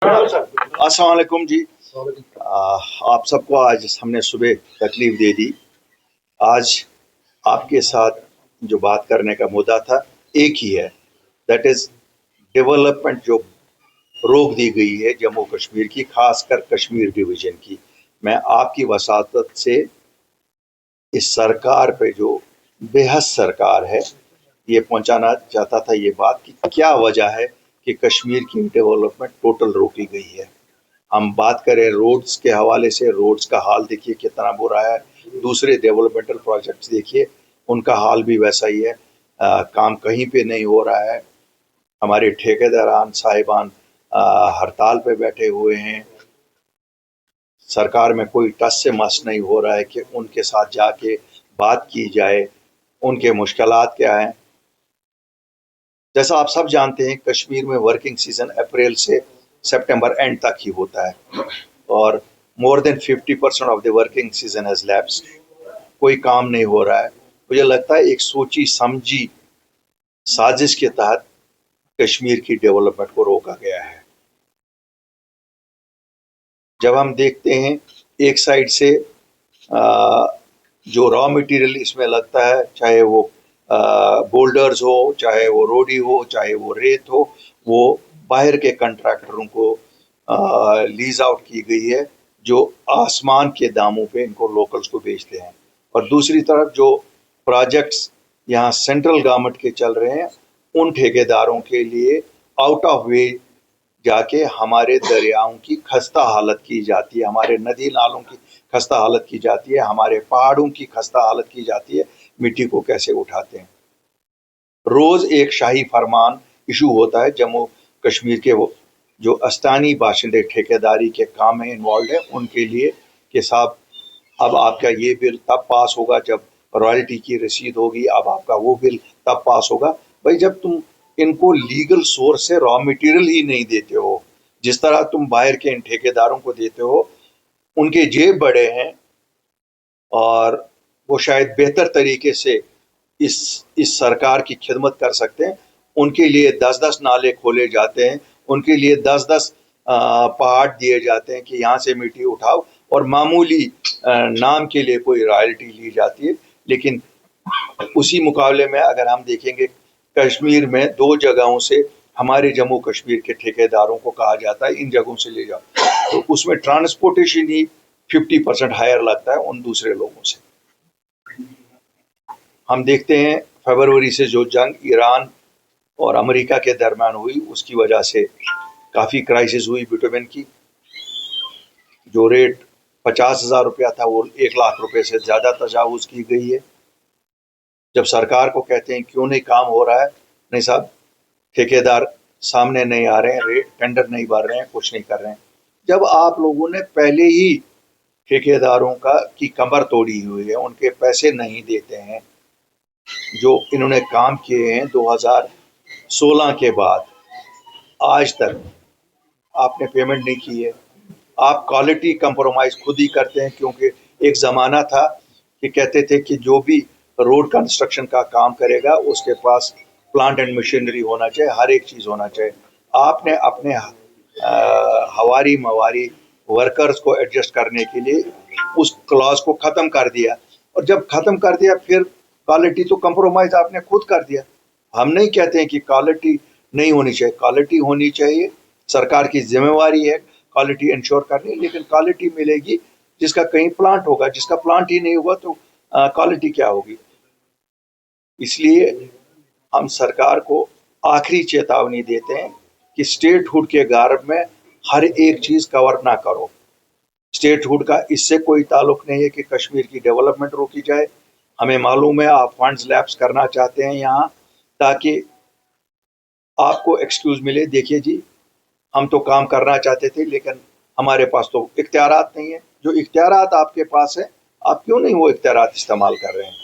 अस्सलाम वालेकुम जी। आप सबको आज हमने सुबह तकलीफ दे दी। आज आपके साथ जो बात करने का मुद्दा था एक ही है, दैट इज डेवलपमेंट जो रोक दी गई है जम्मू कश्मीर की, खासकर कश्मीर डिवीजन की। मैं आपकी वसातत से इस सरकार पे जो बेहद सरकार है ये पहुंचाना चाहता था ये बात कि क्या वजह है कि कश्मीर की डेवलपमेंट टोटल रोकी गई है। हम बात करें रोड्स के हवाले से, रोड्स का हाल देखिए कितना बुरा है। दूसरे डेवलपमेंटल प्रोजेक्ट्स देखिए उनका हाल भी वैसा ही है। काम कहीं पे नहीं हो रहा है। हमारे ठेकेदारान साहिबान हड़ताल पे बैठे हुए हैं। सरकार में कोई टस से मस नहीं हो रहा है कि उनके साथ जाके बात की जाए, उनके मुश्किलात क्या हैं। जैसा आप सब जानते हैं कश्मीर में वर्किंग सीजन अप्रैल से सितंबर एंड तक ही होता है और more than 50% of the working season has lapsed. कोई काम नहीं हो रहा है। मुझे लगता है एक सोची समझी साजिश के तहत कश्मीर की डेवलपमेंट को रोका गया है। जब हम देखते हैं एक साइड से जो रॉ मटेरियल इसमें लगता है, चाहे वो बोल्डर्स हो, चाहे वो रोडी हो, चाहे वो रेत हो, वो बाहर के कंट्रैक्टरों को लीज आउट की गई है जो आसमान के दामों पे इनको लोकल्स को बेचते हैं। और दूसरी तरफ जो प्रोजेक्ट्स यहाँ सेंट्रल गवर्नमेंट के चल रहे हैं उन ठेकेदारों के लिए आउट ऑफ वे जाके हमारे दरियाओं की खस्ता हालत की जाती है, हमारे नदी नालों की खस्ता हालत की जाती है, हमारे पहाड़ों की खस्ता हालत की जाती है। मिट्टी को कैसे उठाते हैं। रोज एक शाही फरमान इशू होता है। जम्मू कश्मीर के वो जो अस्तानी बाशिंदे ठेकेदारी के काम में इन्वॉल्व है उनके लिए कि साहब अब आपका ये बिल तब पास होगा जब रॉयल्टी की रसीद होगी, अब आपका वो बिल तब पास होगा। भाई जब तुम इनको लीगल सोर्स से रॉ मटेरियल ही नहीं देते हो, जिस तरह तुम बाहर के इन ठेकेदारों को देते हो, उनके जेब बड़े हैं और वो शायद बेहतर तरीके से इस सरकार की खिदमत कर सकते हैं। उनके लिए 10-10 नाले खोले जाते हैं, उनके लिए 10-10 पहाड़ दिए जाते हैं कि यहाँ से मिट्टी उठाओ और मामूली नाम के लिए कोई रॉयल्टी ली जाती है। लेकिन उसी मुकाबले में अगर हम देखेंगे कश्मीर में 2 जगहों से हमारे जम्मू कश्मीर के ठेकेदारों को कहा जाता है इन जगहों से ले जाओ, तो उसमें ट्रांसपोर्टेशन ही 50% हायर लगता है उन दूसरे लोगों से। हम देखते हैं फरवरी से जो जंग ईरान और अमेरिका के दरमियान हुई उसकी वजह से काफ़ी क्राइसिस हुई बिटुमेन की। जो रेट 50,000 रुपया था वो 1 लाख रुपए से ज़्यादा तजावुज़ की गई है। जब सरकार को कहते हैं क्यों नहीं काम हो रहा है, नहीं साहब ठेकेदार सामने नहीं आ रहे हैं, रेट टेंडर नहीं भर रहे हैं, कुछ नहीं कर रहे हैं। जब आप लोगों ने पहले ही ठेकेदारों की कमर तोड़ी हुई है, उनके पैसे नहीं देते हैं, जो इन्होंने काम किए हैं 2016 के बाद आज तक आपने पेमेंट नहीं की है। आप क्वालिटी कंप्रोमाइज खुद ही करते हैं, क्योंकि एक ज़माना था कि कहते थे कि जो भी रोड कंस्ट्रक्शन का काम करेगा उसके पास प्लांट एंड मशीनरी होना चाहिए, हर एक चीज़ होना चाहिए। आपने अपने हवारी मवारी वर्कर्स को एडजस्ट करने के लिए उस क्लॉज को ख़त्म कर दिया, और जब ख़त्म कर दिया फिर क्वालिटी तो कंप्रोमाइज़ आपने खुद कर दिया। हम नहीं कहते हैं कि क्वालिटी नहीं होनी चाहिए, क्वालिटी होनी चाहिए, सरकार की जिम्मेवारी है क्वालिटी इंश्योर करनी, लेकिन क्वालिटी मिलेगी जिसका कहीं प्लांट होगा, जिसका प्लांट ही नहीं होगा तो क्वालिटी क्या होगी। इसलिए हम सरकार को आखिरी चेतावनी देते हैं कि स्टेटहुड के गर्भ में हर एक चीज़ कवर ना करो। स्टेटहुड का इससे कोई ताल्लुक नहीं है कि कश्मीर की डेवलपमेंट रोकी जाए। हमें मालूम है आप फंड्स लैप्स करना चाहते हैं यहाँ ताकि आपको एक्सक्यूज़ मिले, देखिए जी हम तो काम करना चाहते थे लेकिन हमारे पास तो इख्तियारात नहीं है। जो इख्तियारात आपके पास है आप क्यों नहीं वो इख्तियारात इस्तेमाल कर रहे हैं।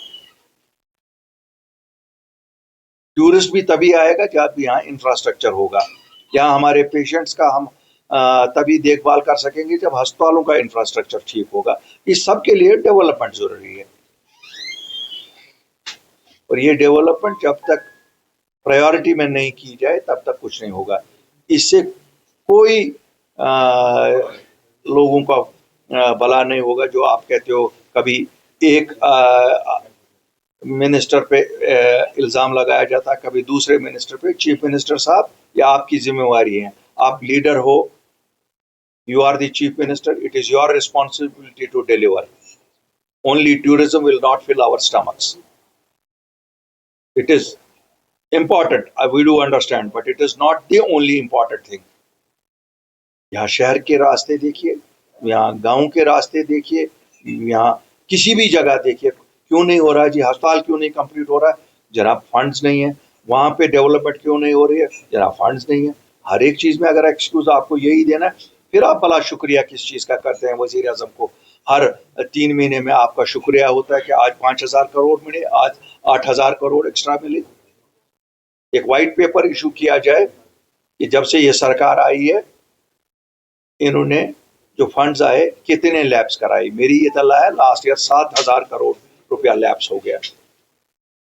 टूरिस्ट भी तभी आएगा जब यहाँ इंफ्रास्ट्रक्चर होगा। यहाँ हमारे पेशेंट्स का हम तभी देखभाल कर सकेंगे जब अस्पतालों का इंफ्रास्ट्रक्चर ठीक होगा। इस सब के लिए डेवलपमेंट जरूरी है, और ये डेवलपमेंट जब तक प्रायोरिटी में नहीं की जाए तब तक कुछ नहीं होगा। इससे कोई लोगों का भला नहीं होगा. जो आप कहते हो कभी एक मिनिस्टर पे इल्ज़ाम लगाया जाता है, कभी दूसरे मिनिस्टर पे. चीफ मिनिस्टर साहब, ये आपकी जिम्मेवारी है. आप लीडर हो, you are the chief minister, it is your responsibility to deliver. Only tourism will not fill our stomachs. It is important, we do understand, but it is not the only important thing. यहाँ शहर के रास्ते देखिए, यहाँ गांव के रास्ते देखिए, यहाँ किसी भी जगह देखिए, क्यों नहीं हो रहा है जी? अस्पताल क्यों नहीं कंप्लीट हो रहा है? जनाब फंड्स नहीं है. वहाँ पे डेवलपमेंट क्यों नहीं हो रही है? जनाब फंड्स नहीं है. हर एक चीज़ में अगर एक्सक्यूज आपको यही देना है, फिर आप भला शुक्रिया किस चीज़ का करते हैं वज़ीर आज़म को? हर 3 महीने में आपका शुक्रिया होता है कि आज 5,000 करोड़ मिले, आज 8,000 करोड़ एक्स्ट्रा मिले. एक वाइट पेपर इशू किया जाए कि जब से ये सरकार आई है इन्होंने जो फंड्स आए कितने लैप्स कराई. मेरी ये तला है लास्ट ईयर 7,000 करोड़ रुपया लैप्स हो गया.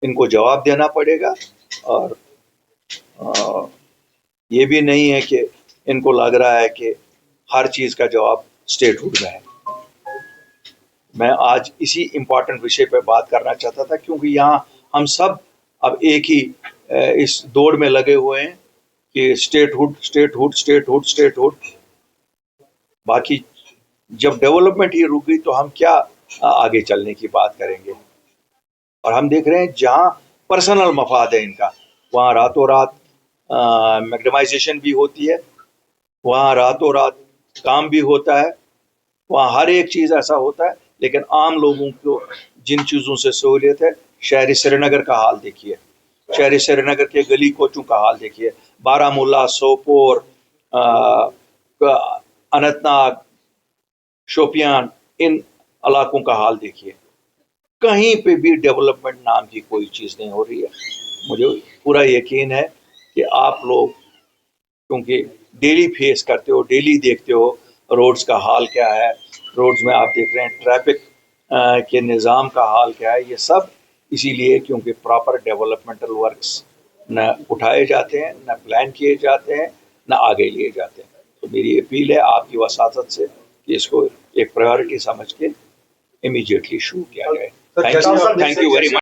इनको जवाब देना पड़ेगा. और ये भी नहीं है कि इनको लग रहा है कि हर चीज़ का जवाब स्टेटहुड में है. मैं आज इसी इम्पॉर्टेंट विषय पर बात करना चाहता था, क्योंकि यहाँ हम सब अब एक ही इस दौड़ में लगे हुए हैं कि स्टेटहुड स्टेटहुड स्टेटहुड स्टेटहुड. बाकी जब डेवलपमेंट ही रुक गई तो हम क्या आगे चलने की बात करेंगे? और हम देख रहे हैं जहाँ पर्सनल मफाद है इनका, वहाँ रातों रात मैग्नेटाइजेशन भी होती है, वहाँ रातों रात काम भी होता है, वहाँ हर एक चीज़ ऐसा होता है. लेकिन आम लोगों को जिन चीज़ों से सहूलियत है, शहरी श्रीनगर का हाल देखिए, शहरी श्रीनगर के गली कोचों का हाल देखिए, बारामूला, सोपोर, अनंतनाग, शोपियान, इन इलाकों का हाल देखिए. कहीं पे भी डेवलपमेंट नाम की कोई चीज़ नहीं हो रही है. मुझे पूरा यकीन है कि आप लोग, क्योंकि डेली फेस करते हो, डेली देखते हो रोड्स का हाल क्या है, रोड्स में आप देख रहे हैं ट्रैफिक के निज़ाम का हाल क्या है. ये सब इसीलिए क्योंकि प्रॉपर डेवलपमेंटल वर्क्स न उठाए जाते हैं, न प्लान किए जाते हैं, न आगे लिए जाते हैं. तो मेरी अपील है आपकी वसातत से कि इसको एक प्रायोरिटी समझ के इमीडिएटली शुरू किया जाए. Thank you very much.